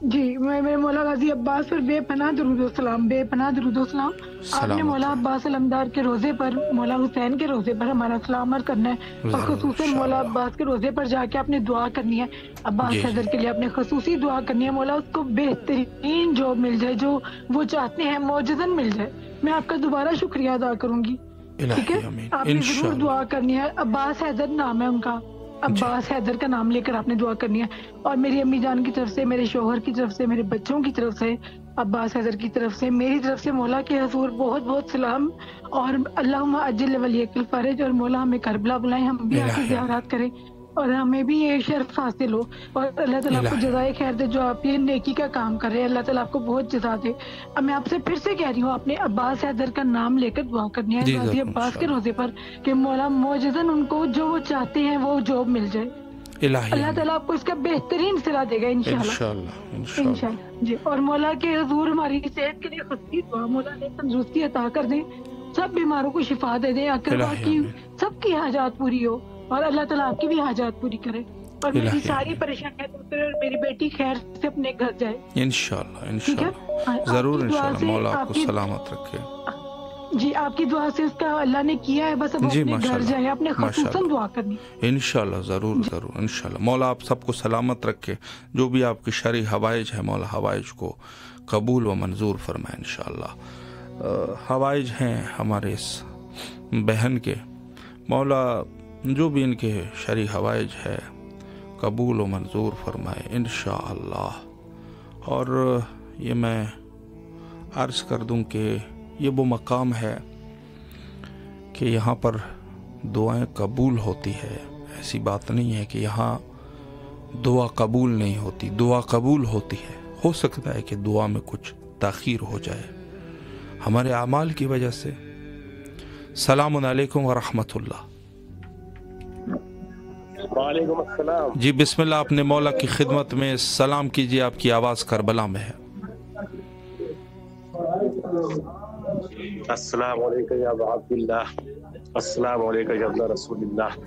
جی میں میرے مولا غازی عباس پر بے پناہ درود و سلام، بے پناہ درود و سلام. آپ نے مولا عباس علمدار کے روزے پر، مولا حسین کے روزے پر ہمارا سلام عرض کرنا ہے، اور خصوصاً مولا عباس کے روزے پر جا کے آپ نے دعا کرنی ہے. عباس حیدر کے لیے آپ نے خصوصی دعا کرنی ہے، مولا اس کو بہترین جاب مل جائے جو وہ چاہتے ہیں، معجزن مل جائے. میں آپ کا دوبارہ شکریہ ادا کروں گی. ٹھیک ہے، آپ نے ضرور دعا کرنی ہے. عباس حیدر نام ہے ان کا، عباس حیدر کا نام لے کر آپ نے دعا کرنی ہے. اور میری امی جان کی طرف سے، میرے شوہر کی طرف سے، میرے بچوں کی طرف سے، عباس حیدر کی طرف سے، میری طرف سے مولا کے حضور بہت بہت سلام. اور اللہم اجل ولیک الفرج، اور مولا ہمیں کربلا بلائیں، ہم بھی آپ کی زیارات کریں اور ہمیں بھی یہ شرف حاصل ہو. اور اللہ تعالیٰ آپ کو جزائے خیر دے جو آپ یہ نیکی کا کام کر رہے ہیں. اللہ تعالیٰ آپ کو بہت جزا دے. اب میں آپ سے پھر سے کہہ رہی ہوں، آپ نے عباس حیدر کا نام لے کر دعا کرنی ہے غازی عباس کے روزے پر کہ مولا معجزن ان کو جو وہ چاہتے ہیں وہ جاب مل جائے. اللہ تعالیٰ آپ کو اس کا بہترین صلہ دے گا انشاءاللہ. جی، اور مولا کے حضور ہماری صحت کے لیے خصوصی دعا، مولا نے تندرستی عطا کر دیں، سب بیماروں کو شفا دے دیں، اقربا کی سب کی حاجات پوری ہو، اور اللہ تعالیٰ آپ کی بھی حاجات پوری کرے، اور میری ساری پریشانیاں دور کرے، اور میری بیٹی خیر سے اپنے گھر جائے انشاءاللہ. ضرور انشاءاللہ. مولا آپ کو سلامت رکھے. جی، آپ کی دعا سے اس کا اللہ نے کیا ہے، بس اب اپنے گھر جائے. آپ نے خصوصاً دعا کرنی انشاءاللہ. ضرور ضرور انشاءاللہ. مولا آپ سب کو سلامت رکھے. جو بھی آپ کی شرعی حوائج ہے، مولا حوائج کو قبول و منظور فرمائے انشاءاللہ. حوائج ہیں ہمارے اس بہن کے، مولا جو بھی ان کے شرعی حوائج ہے قبول و منظور فرمائے انشاءاللہ. اور یہ میں عرض کر دوں کہ یہ وہ مقام ہے کہ یہاں پر دعائیں قبول ہوتی ہے. ایسی بات نہیں ہے کہ یہاں دعا قبول نہیں ہوتی، دعا قبول ہوتی ہے. ہو سکتا ہے کہ دعا میں کچھ تاخیر ہو جائے ہمارے اعمال کی وجہ سے. السلام علیکم ورحمۃ اللہ. وعلیکم السلام. جی بسم اللہ. اپنے مولا کی خدمت میں سلام کیجیے. آپ کی آواز کربلا میں ہے. السلام علیکم یا ابا عبداللہ، السلام علیکم یا ابن رسول اللہ،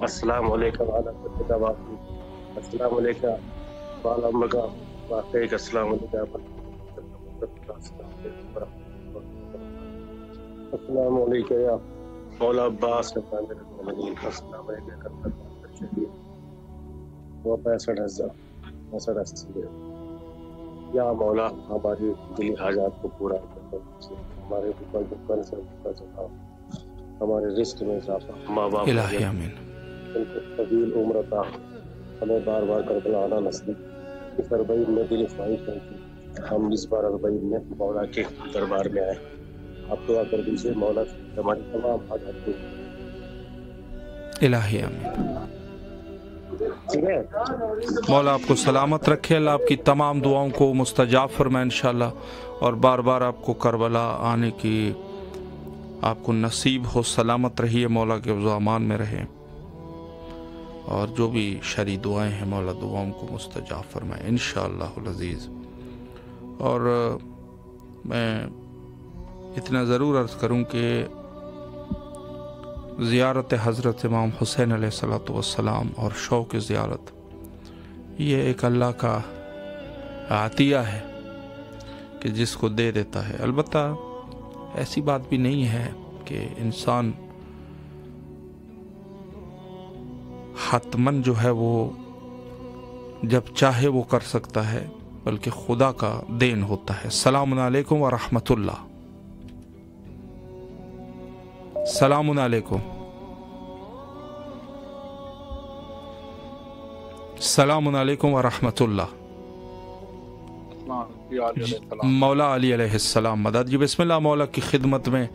السلام علیکم السلام علیکم السلام علیکم السلام علیکم یا مولا عباس السلام علیکم. وہ 65,000 یا مولا ہماری دلی حاجات کو پورا کر، ہمارے اوپر دکان سے ہمارے رزق میں اضافہ، ماں باپ الہی آمین، ان کو طویل عمر عطا، ہمیں بار بار کربلا آنا نصیب. اس اربعین میں دل خواہش ہے کہ ہم اس بار اربعین میں مولا کے دربار میں آئے. آپ دعا کر دیجیے مولا ہماری تمام حاجات کو. الہی آمین. مولا آپ کو سلامت رکھے. اللہ آپ کی تمام دعاؤں کو مستجاب فرمائے انشاءاللہ، اور بار بار آپ کو کربلا آنے کی آپ کو نصیب ہو. سلامت رہیے، مولا کے حفظ و امان میں رہیں، اور جو بھی شرعی دعائیں ہیں مولا دعاؤں کو مستجاب فرمائے انشاءاللہ العزیز. اور میں اتنا ضرور عرض کروں کہ زیارت حضرت امام حسین علیہ الصلوۃ والسلام اور شوق زیارت یہ ایک اللہ کا عطیہ ہے کہ جس کو دے دیتا ہے. البتہ ایسی بات بھی نہیں ہے کہ انسان حتماً جو ہے وہ جب چاہے وہ کر سکتا ہے، بلکہ خدا کا دین ہوتا ہے. السلام علیکم ورحمۃ اللہ. السلام علیکم. السلام علیکم ورحمۃ اللہ. مولا علی علیہ السلام مدد. جی بسم اللہ. مولا کی خدمت میں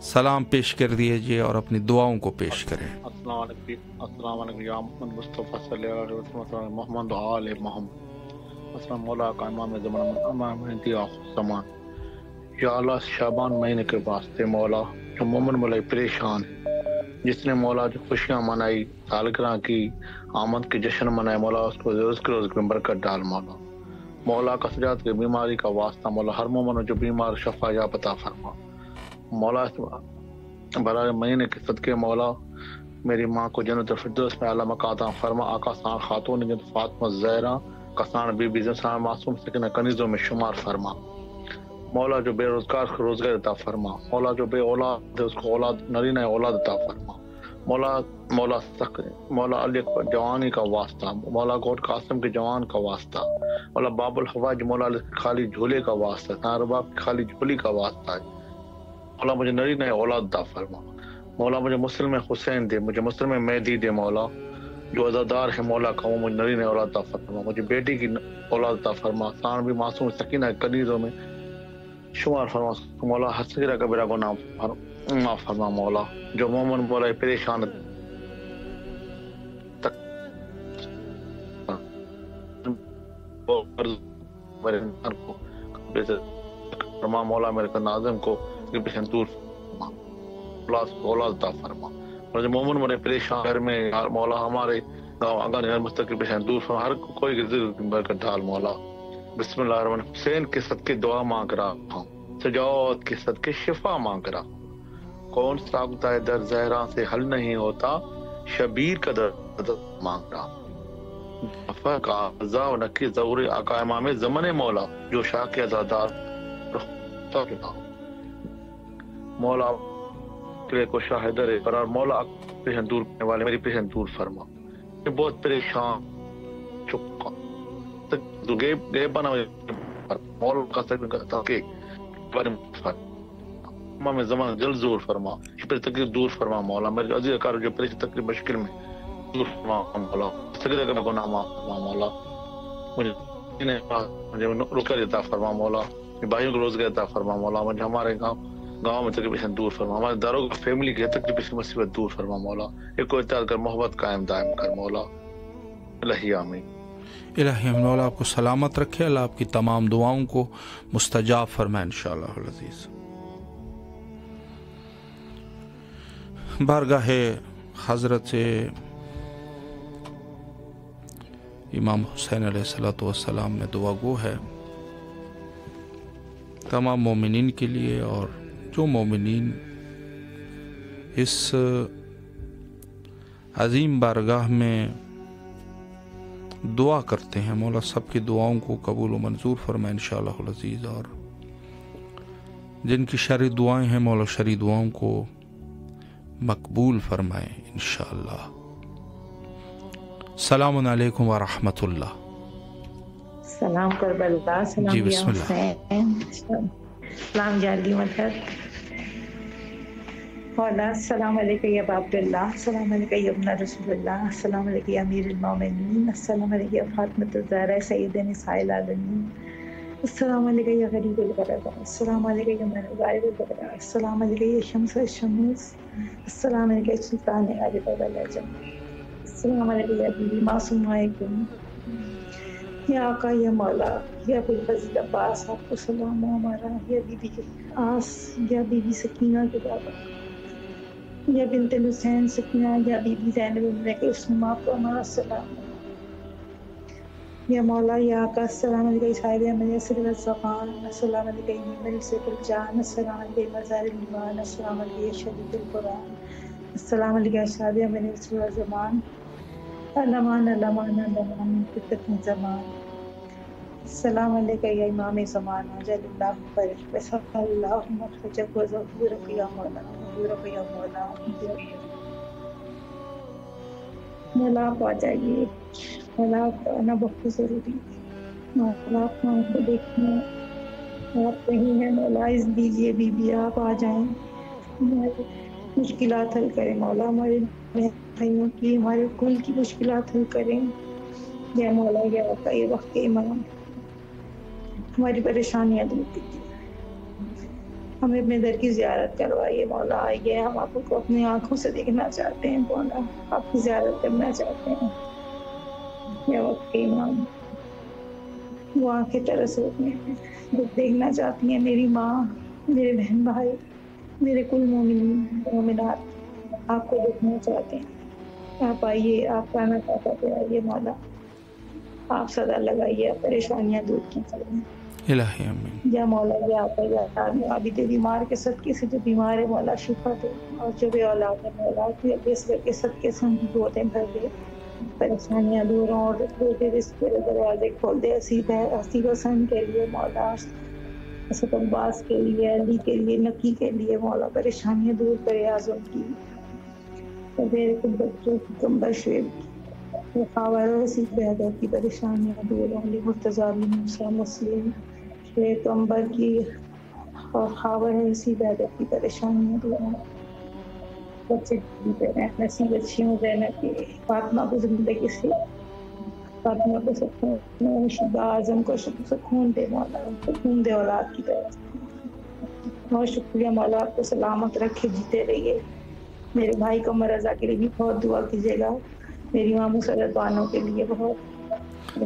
سلام پیش کر دیجیے اور اپنی دعاؤں کو پیش کریں. السلام علیکم یا محمد مصطفیٰ صلی اللہ علیہ وسلم محمد آل محمد. السلام مولا کا امام زمان امام انتہا زمان یا اللہ شعبان مہینے کے واسطے مولا جو مومن مولا پریشان ہے، جس نے مولا جو خوشیاں منائی، سالگرہ کی آمد کے جشن منائے، مولا اس کو رزق میں برکت ڈال مولا۔ مولا کثرت کی بیماری کا واسطہ مولا ہر مومن جو بیمار شفا یا عطا فرما مولا۔ برائے مہینے کے صدقے مولا میری ماں کو جنت الفردوس میں اعلیٰ مقام عطا فرما۔ آقا سان خاتون جنت فاطمہ زہرا کسان بی بی زسان معصوم سکینہ کنیزوں میں شمار فرما۔ مولا جو بے روزگار کو روزگار عطا فرما۔ مولا جو بے اولاد ہے اس کو اولاد نرینہ اولاد عطا فرما۔ مولا علی جوانی کا واسطہ، مولا گوٹ قاسم کے جوان کا واسطہ، مولا باب الحواج مولا خالی جھولے کا واسطہ، رباب کی خالی جھولی کا واسطہ ہے۔ مولا مجھے نرینہ اولاد عطا فرما۔ مولا مجھے مسلم حسین دے، مجھے مسلم مہدی دے مولا، جو عزادار ہے مولا کا وہ مجھے نرینہ اولاد عطا فرما۔ مجھے بیٹی کی اولاد عطا فرما۔ سان بھی معصوم سکینہ کنیزوں میں شمار فرما مولا۔ ہر صغیرہ کبیرہ گناہ معاف فرما مولا۔ جو مومن مولا پریشان فرما مولا، میرے کو ناظم کو دور اولاد عطا فرما۔ جو مومن مولا پریشان گھر میں مولا ہمارے گاؤں اگر مستقل پریشان دور فرما، ہر کوئی برکت ڈال مولا۔ بسم اللہ الرحمن الرحیم۔ حسین کے صدقے دعا مانگ رہا ہوں، سجاوت کے صدقے شفا مانگ رہا ہوں۔ کون سا گتا ہے در زہرا سے حل نہیں ہوتا، شبیر کا درد مانگ رہا ہوں۔ کا عزا و نکی ظہور آقا امام زمن مولا، جو شاہ کے عزادار مولا کو شاہدر قرار مولا پریشان دور کرنے والے میری پریشان دور فرما۔ میں بہت پریشان چکا مولا کا سکتا کہ میں زمان جلد زور فرما، تکلیف دور فرما مولا۔ میرے عزیز کار جو پریشان تکلیف مشکل میں دور فرما مولا۔ سگرے کا گناہ معاف فرما مولا۔ مجھے روزگار عطا فرما مولا، بھائیوں کو روزگار عطا فرما مولا۔ مجھے ہمارے گاؤں میں تکلیف دور فرما، ہمارے داروں کی فیملی کی تکلیف مصیبت دور فرما مولا۔ ایک کو اتحاد کر محبت قائم دائم کر مولا۔ الہی آمین۔ الہی مولا آپ کو سلامت رکھے، اللہ آپ کی تمام دعاؤں کو مستجاب فرمائے انشاءاللہ العزیز۔ بارگاہ حضرت امام حسین علیہ الصلوۃ والسلام میں دعا گو ہے تمام مومنین کے لیے، اور جو مومنین اس عظیم بارگاہ میں دعا کرتے ہیں، مولا سب کی دعاؤں کو قبول و منظور فرمائے انشاءاللہ العزیز، اور جن کی شرعی دعائیں ہیں مولا شرعی دعاؤں کو مقبول فرمائے انشاءاللہ۔ السلام علیکم ورحمۃ اللہ۔ سلام کربلا، سلام جی بسم اللہ۔ حسین، سلام جاردی مدد مولا، السلام علیکم یا ابا عبداللہ، السلام علیکم یا ابن رسول اللہ، السلام علیکم یا امیر المومنین، السلام علیکم یا فاطمۃ الزہرا سید نساء العالمین، السلام علیکم یا غریب الغربا، السلام علیکم یا من غائب الغربا، السلام علیکم یا شمس الشموس، السلام علیکم یا سلطان عارف العجم، السلام علیکم یا بیوی معصومہ کن، یا آقا یا مولا یا بالفضل عباس آپ کو سلام ہو ہمارا، یا بی بی آس، یا بی بی سکینہ کے بابا، یا بنت حسین سکینہ، یا بی بی زینب بنت اسم آپ کو ہمارا سلام ہو، یا مولا یا آقا السلام علیکم صاحب احمد یسر الزمان، السلام علیکم ملک سے الجان، السلام علیکم مزار الایمان، السلام علیکم شدید القرآن، السلام علیکم صاحب احمد یسر الزمان، الامان الامان الامان فتنة زمان، السلام علیکم یا امام زمان جل اللہ فرج وصلی اللہ مخرجک و ظہورک یا مولا، ظہورک یا مولا۔ مولا آپ آ جائیے، مولا آپ آنا بہت ضروری ہے، مولا آپ ماں کو دیکھنا، آپ کہیں ہیں مولا اس دیجیے بی بی آپ آ جائیں، ہماری مشکلات حل کریں مولا، ہمارے بھائیوں کی ہمارے کل کی مشکلات حل کریں یا مولا یا آقا یہ وقت کے امام ہماری پریشانیاں دور کیجیے، ہمیں اپنے در کی زیارت کروائیے مولا، آئیے ہم آپ کو اپنی آنکھوں سے دیکھنا چاہتے ہیں مولا، آپ کی زیارت کرنا چاہتے ہیں یا وقت کے امام، وہ آنکھیں ترس ہوتی ہیں، جو دیکھنا چاہتی ہیں میری ماں मेरे बहन भाई, मेरे कुल मोमिनात आपको देखना चाहते हैं। आप आइए, आप खाना खाता पे आइए मौला, आप सदा लगाइए, परेशानियां दूर कीजिए इलाही आमीन। या मौला या आप अभी तो बीमार के सदके से जो बीमार है मौला शिफा दे, और जो बे औलाद है मौला के सदके से उनकी गोदें भर दे, परेशानियां दूर हों और बेटे रिस्क के दरवाजे खोल दे। हसीब हसन के लिए मौला, असद अब्बास के लिए, अली के लिए, नकी के लिए मौला परेशानियां दूर करे आज़म की। तो मेरे कुछ बच्चों की कम्बर शेब खावर हसीब बेहद की परेशानियां दूर होंगी। मुर्तज़ा बिन मूसा मुस्लिम शेख कम्बर की और खावर हसीब बेहद की परेशानियां दूर होंगी। बच्चे नसीब अच्छी हो जाए ना कि फातिमा को जिंदगी से, फातिमा को सुकून, शिबा आज़म को सुकून दे मौला, सुकून दे औलाद की तरफ। बहुत शुक्रिया मौला, आपको सलामत रखे, जीते रहिए। मेरे भाई कमर रज़ा के लिए भी बहुत दुआ कीजिएगा, मेरी माँ मुसरत बानो के लिए बहुत।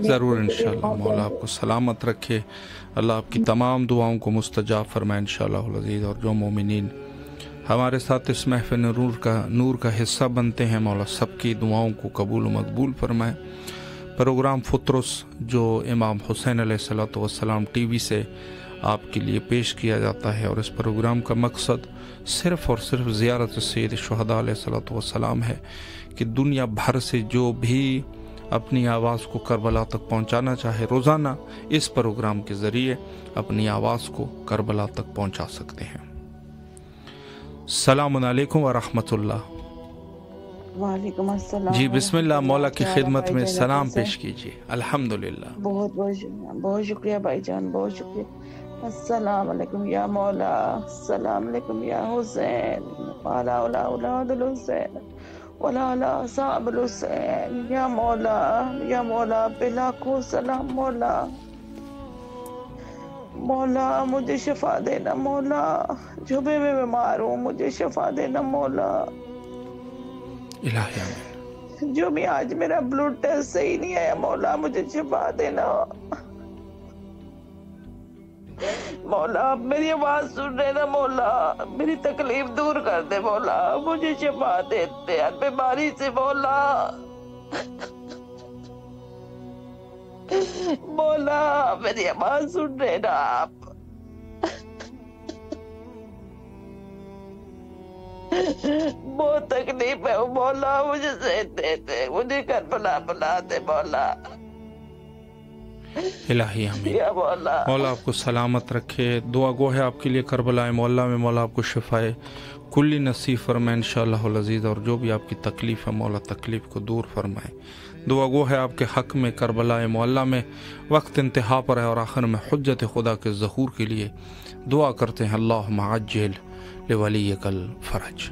ज़रूर इंशाअल्लाह मौला आपको सलामत रखे, अल्लाह आपकी तमाम दुआओं को मुस्तजाब फरमाए इंशाअल्लाह अज़ीज़। और जो मोमिनीन हमारे साथ इस महफ़िल नूर का हिस्सा बनते हैं, मौला सबकी दुआओं को कबूल मकबूल फरमाए। प्रोग्राम फुतरस जो इमाम हुसैन अलैहिस्सलातु वस्सलाम टीवी से आपके लिए पेश किया जाता है, और इस प्रोग्राम का मकसद सिर्फ़ और सिर्फ ज़ियारत सैयद शुहदा अलैहिस्सलातु वस्सलाम है कि दुनिया भर से जो भी अपनी आवाज़ को करबला तक पहुंचाना चाहे, रोज़ाना इस प्रोग्राम के ज़रिए अपनी आवाज़ को करबला तक पहुंचा सकते हैं। सलामुन अलैकुम व रहमतुल्लाह। वालेकुम अस्सलाम। जी बिस्मिल्लाह, मौला की खिदमत में सलाम पेश कीजिए। अल्हम्दुलिल्लाह। बहुत बहुत शुक्रिया भाईजान, बहुत शुक्रिया। अस्सलाम वालेकुम या मौला, अस्सलाम वालेकुम या हुसैन, वाला औलादुल हुसैन, वाला साहबुल हुसैन। या मौला पे लाखों सलाम मौला। मौला मुझे शिफा देना मौला, जो मैं बीमार हूँ मुझे शिफा देना मौला। इलाही आमीन। जो भी आज मेरा ब्लड टेस्ट सही नहीं आया मौला, मुझे शिफा देना मौला। आप मेरी आवाज सुन रहे ना मौला, मेरी तकलीफ दूर कर दे मौला, मुझे शिफा दे हर बीमारी से मौला। मौला मेरी आवाज सुन रहे ना आप, बहुत तकलीफ है मौला, मुझे सेहत दे, मुझे करबला बुला दे मौला। इलाही आमीन। मौला आपको सलामत रखे। दुआ गो है आपके लिए करबला मौला में मौला आपको शिफाए कुल्ली नसीब फरमाए इंशाअल्लाह अज़ीज़। और जो भी आपकी तकलीफ़ है मौला तकलीफ़ को दूर फरमाए। दुआ गो है आपके हक़ में करबला मौला में वक्त इंतहा पर है, और आखिर में हुज्जत खुदा के ज़हूर के लिए दुआ करते हैं, अल्लाहुम्मा अज्जिल लिवलियकल फ़रज।